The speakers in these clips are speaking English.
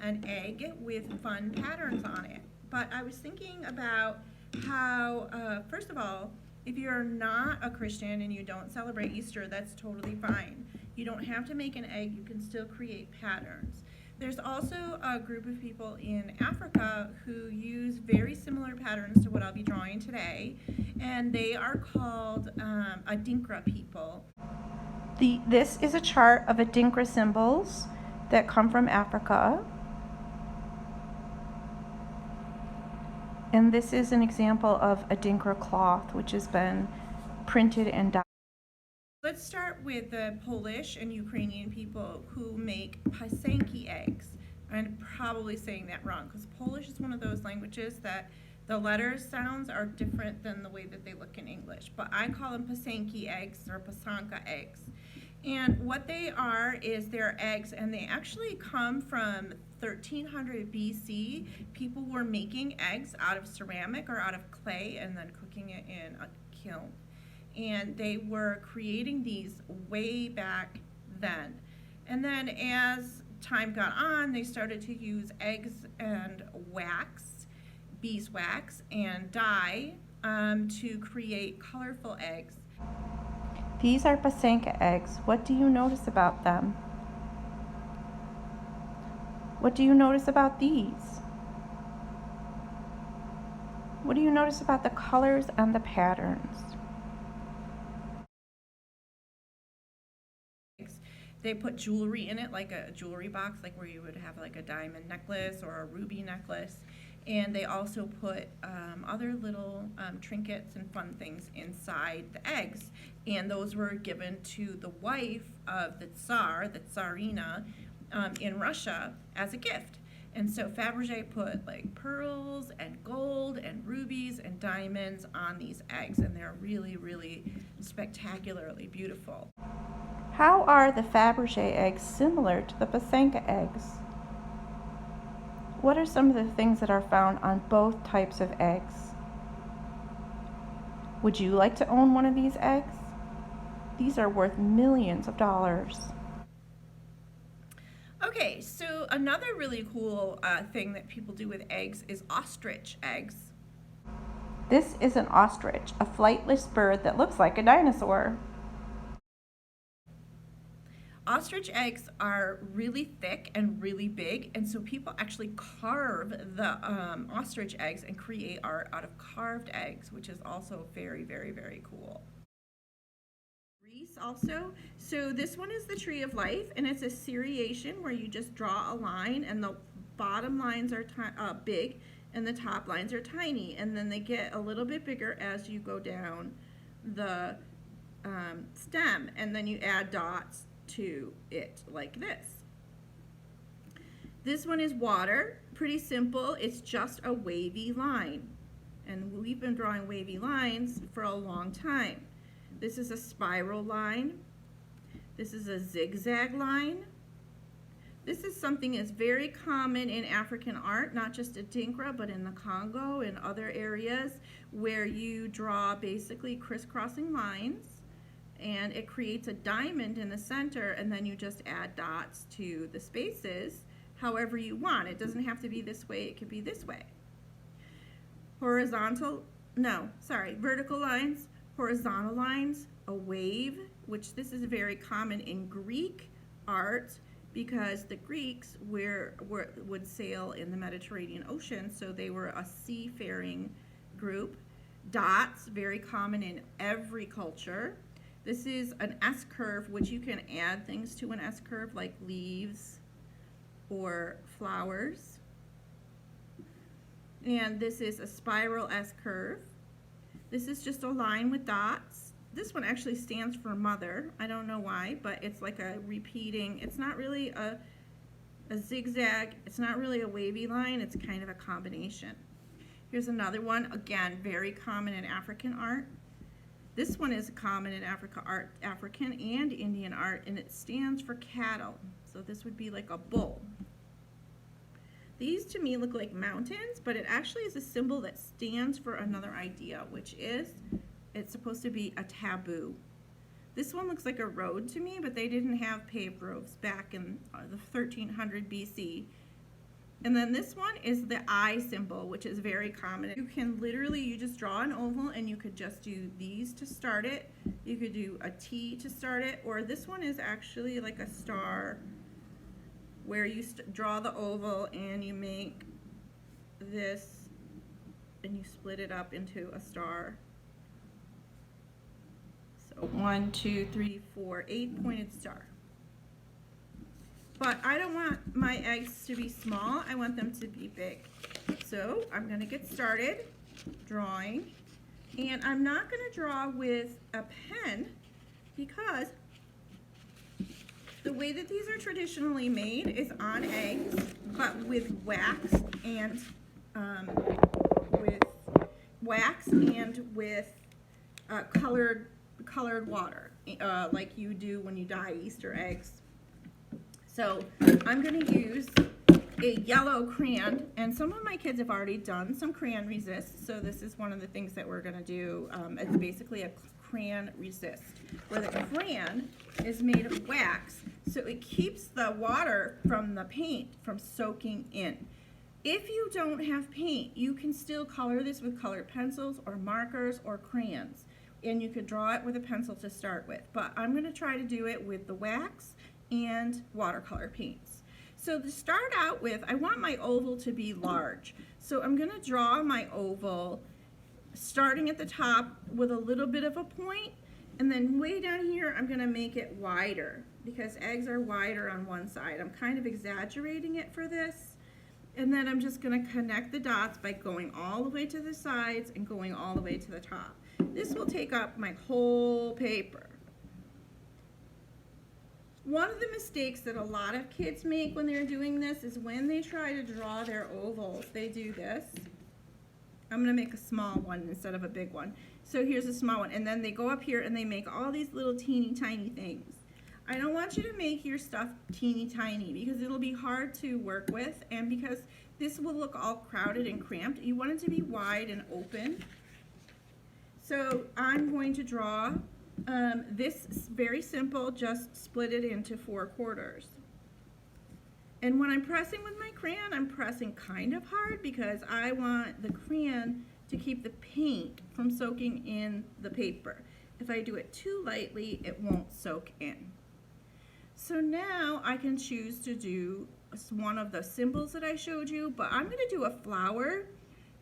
an egg with fun patterns on it. But I was thinking about how, first of all, if you're not a Christian and you don't celebrate Easter, that's totally fine. You don't have to make an egg, you can still create patterns. There's also a group of people in Africa who use very similar patterns to what I'll be drawing today, and they are called Adinkra people. This is a chart of Adinkra symbols that come from Africa. And this is an example of Adinkra cloth, which has been printed and dyed. Let's start with the Polish and Ukrainian people who make piosenki eggs. I'm probably saying that wrong because Polish is one of those languages that the letters sounds are different than the way that they look in English. But I call them piosenki eggs or pasanka eggs. And what they are is they're eggs, and they actually come from 1300 BC. People were making eggs out of ceramic or out of clay and then cooking it in a kiln. And they were creating these way back then. And then as time got on, they started to use eggs and wax, beeswax, and dye to create colorful eggs. These are pasanka eggs. What do you notice about them? What do you notice about these? What do you notice about the colors and the patterns? They put jewelry in it, like a jewelry box, like where you would have like a diamond necklace or a ruby necklace. And they also put other little trinkets and fun things inside the eggs. And those were given to the wife of the Tsar, the Tsarina, in Russia as a gift. And so Fabergé put like pearls and gold and rubies and diamonds on these eggs, and they're really, really spectacularly beautiful. How are the Fabergé eggs similar to the pasanka eggs? What are some of the things that are found on both types of eggs? Would you like to own one of these eggs? These are worth millions of dollars. Okay, so another really cool thing that people do with eggs is ostrich eggs. This is an ostrich, a flightless bird that looks like a dinosaur. Ostrich eggs are really thick and really big, and so people actually carve the ostrich eggs and create art out of carved eggs, which is also very, very, very cool. Greece also. So this one is the Tree of Life, and it's a seriation where you just draw a line, and the bottom lines are big, and the top lines are tiny, and then they get a little bit bigger as you go down the stem, and then you add dots to it like this. This one is water, pretty simple. It's just a wavy line, and we've been drawing wavy lines for a long time. This is a spiral line. This is a zigzag line. This is something that's very common in African art, not just at Adinkra, but in the Congo and other areas, where you draw basically crisscrossing lines, and it creates a diamond in the center, and then you just add dots to the spaces however you want. It doesn't have to be this way, it could be this way. Vertical lines, horizontal lines, a wave, which this is very common in Greek art because the Greeks would sail in the Mediterranean Ocean, so they were a seafaring group. Dots, very common in every culture. This is an S-curve, which you can add things to an S-curve like leaves or flowers. And this is a spiral S-curve. This is just a line with dots. This one actually stands for mother. I don't know why, but it's like a repeating. It's not really a zigzag. It's not really a wavy line. It's kind of a combination. Here's another one. Again, very common in African art. This one is common in African and Indian art, and it stands for cattle. So this would be like a bull. These to me look like mountains, but it actually is a symbol that stands for another idea, which is it's supposed to be a taboo. This one looks like a road to me, but they didn't have paved roads back in the 1300 BC. And then this one is the eye symbol, which is very common. You can literally, you just draw an oval and you could just do these to start it. You could do a T to start it, or this one is actually like a star where you draw the oval and you make this and you split it up into a star. So 1, 2, 3, 4, 8 pointed star. But I don't want my eggs to be small, I want them to be big. So I'm going to get started drawing, and I'm not going to draw with a pen because the way that these are traditionally made is on eggs, but with wax and colored water, like you do when you dye Easter eggs. So I'm going to use a yellow crayon, and some of my kids have already done some crayon resist, so this is one of the things that we're going to do. It's basically a crayon resist, where the crayon is made of wax, so it keeps the water from the paint from soaking in. If you don't have paint, you can still color this with colored pencils or markers or crayons, and you could draw it with a pencil to start with, but I'm going to try to do it with the wax and watercolor paints. So to start out with, I want my oval to be large. So I'm going to draw my oval starting at the top with a little bit of a point, and then way down here I'm going to make it wider because eggs are wider on one side. I'm kind of exaggerating it for this, and then I'm just going to connect the dots by going all the way to the sides and going all the way to the top. This will take up my whole paper. One of the mistakes that a lot of kids make when they're doing this is when they try to draw their ovals, they do this. I'm going to make a small one instead of a big one. So here's a small one, and then they go up here and they make all these little teeny tiny things. I don't want you to make your stuff teeny tiny because it'll be hard to work with, and because this will look all crowded and cramped. You want it to be wide and open. So I'm going to draw this very simple, just split it into 4 quarters. And when I'm pressing with my crayon, I'm pressing kind of hard because I want the crayon to keep the paint from soaking in the paper. If I do it too lightly, it won't soak in. So now I can choose to do one of the symbols that I showed you, but I'm going to do a flower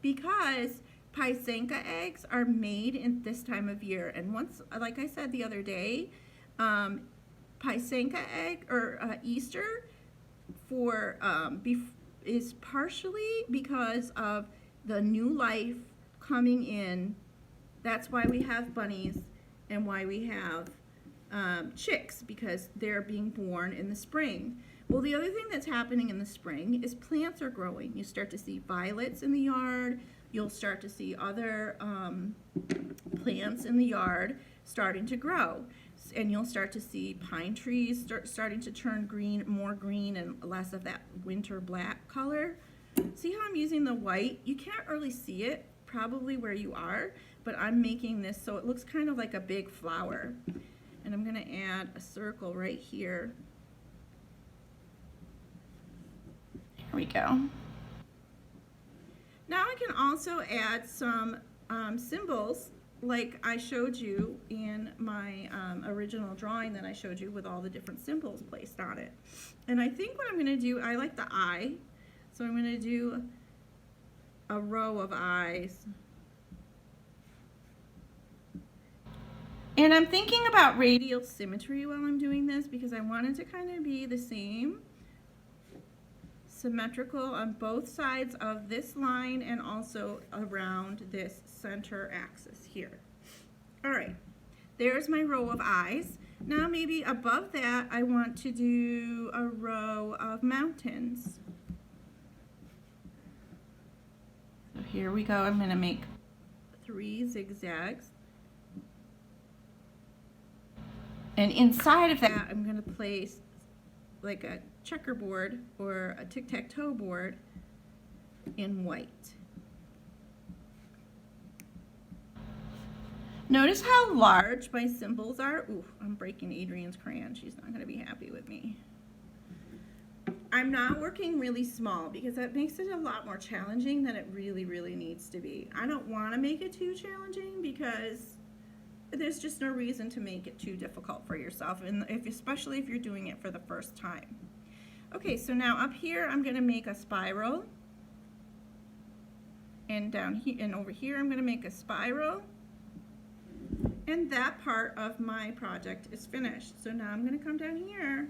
because Pysanka eggs are made in this time of year, and once, like I said the other day, Pysanka egg or Easter is partially because of the new life coming in. That's why we have bunnies and why we have chicks, because they're being born in the spring. Well, the other thing that's happening in the spring is plants are growing. You start to see violets in the yard. You'll start to see other plants in the yard starting to grow. And you'll start to see pine trees starting to turn green, more green and less of that winter black color. See how I'm using the white? You can't really see it probably where you are, but I'm making this so it looks kind of like a big flower. And I'm going to add a circle right here. Here we go. Now I can also add some symbols like I showed you in my original drawing that I showed you with all the different symbols placed on it. And I think what I'm going to do, I like the eye, so I'm going to do a row of eyes. And I'm thinking about radial symmetry while I'm doing this because I want it to kind of be the same, symmetrical on both sides of this line and also around this center axis here. All right, there's my row of eyes. Now maybe above that I want to do a row of mountains. So here we go. I'm going to make 3 zigzags. And inside of that I'm going to place like a checkerboard or a tic-tac-toe board in white. Notice how large my symbols are. Ooh, I'm breaking Adrian's crayon. She's not going to be happy with me. I'm not working really small because that makes it a lot more challenging than it really, really needs to be. I don't want to make it too challenging because there's just no reason to make it too difficult for yourself, and especially if you're doing it for the first time. Okay, so now up here I'm going to make a spiral, and down here and over here I'm going to make a spiral, and that part of my project is finished. So now I'm going to come down here,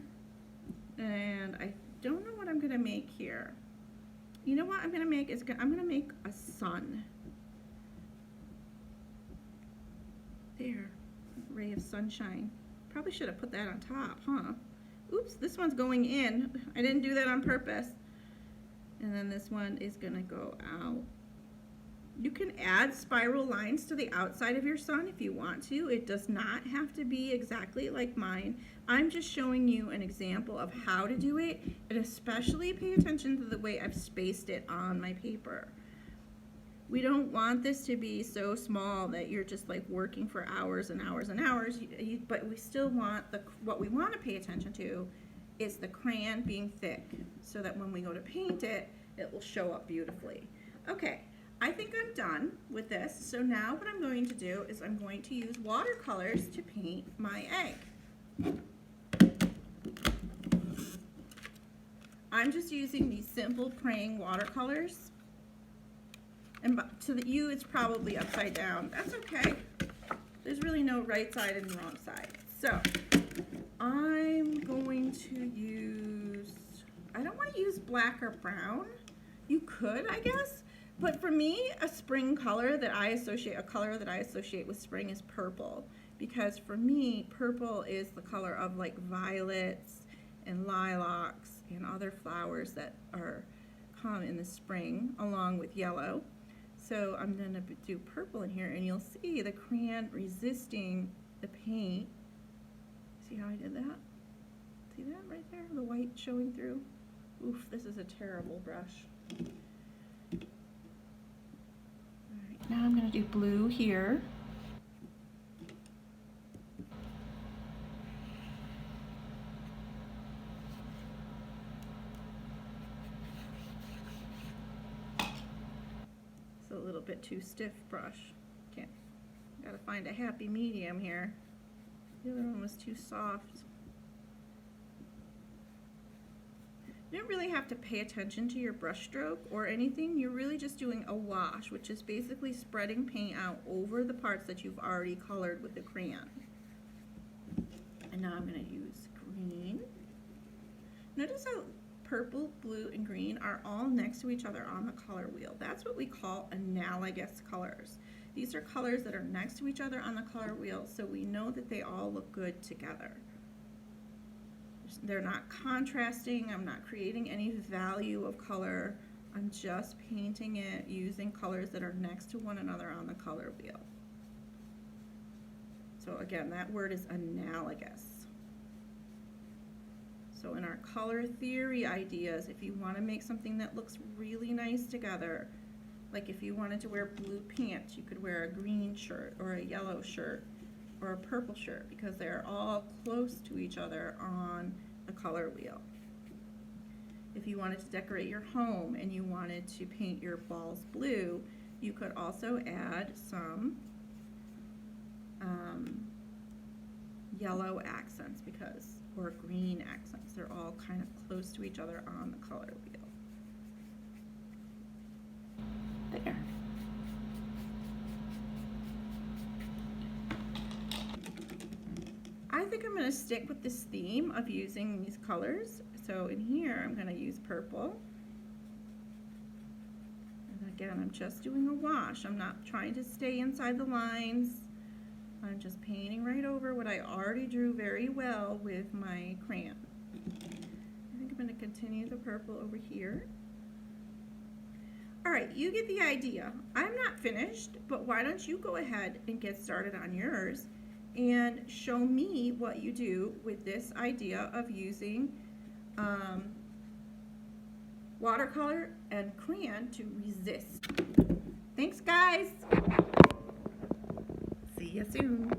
and I don't know what I'm going to make here. You know what I'm going to make is I'm going to make a sun. There, ray of sunshine. Probably should have put that on top, huh? Oops, this one's going in. I didn't do that on purpose. And then this one is gonna go out. You can add spiral lines to the outside of your sun if you want to. It does not have to be exactly like mine. I'm just showing you an example of how to do it, and especially pay attention to the way I've spaced it on my paper. We don't want this to be so small that you're just like working for hours and hours and hours, but we still want what we want to pay attention to is the crayon being thick, so that when we go to paint it, it will show up beautifully. Okay, I think I'm done with this. So now what I'm going to do is I'm going to use watercolors to paint my egg. I'm just using these simple praying watercolors. And to you, it's probably upside down. That's okay. There's really no right side and wrong side. So I'm going to use, I don't want to use black or brown. You could, I guess. But for me, a spring color that I associate with spring is purple. Because for me, purple is the color of like violets and lilacs and other flowers that come in the spring, along with yellow. So I'm going to do purple in here, and you'll see the crayon resisting the paint. See how I did that? See that right there? The white showing through? Oof, this is a terrible brush. All right, now I'm going to do blue here. It's a little bit too stiff brush. Gotta find a happy medium here. The other one was too soft. You don't really have to pay attention to your brush stroke or anything. You're really just doing a wash, which is basically spreading paint out over the parts that you've already colored with the crayon. And now I'm going to use green. Notice how purple, blue, and green are all next to each other on the color wheel. That's what we call analogous colors. These are colors that are next to each other on the color wheel, so we know that they all look good together. They're not contrasting. I'm not creating any value of color. I'm just painting it using colors that are next to one another on the color wheel. So again, that word is analogous. So in our color theory ideas, if you want to make something that looks really nice together, like if you wanted to wear blue pants, you could wear a green shirt or a yellow shirt or a purple shirt, because they're all close to each other on the color wheel. If you wanted to decorate your home and you wanted to paint your balls blue, you could also add some yellow accents or green accents. They're all kind of close to each other on the color wheel. There. I think I'm going to stick with this theme of using these colors. So in here I'm going to use purple. And again, I'm just doing a wash. I'm not trying to stay inside the lines. I'm just painting right over what I already drew very well with my crayon. I think I'm going to continue the purple over here. All right, you get the idea. I'm not finished, but why don't you go ahead and get started on yours and show me what you do with this idea of using watercolor and crayon to resist. Thanks, guys. See you soon.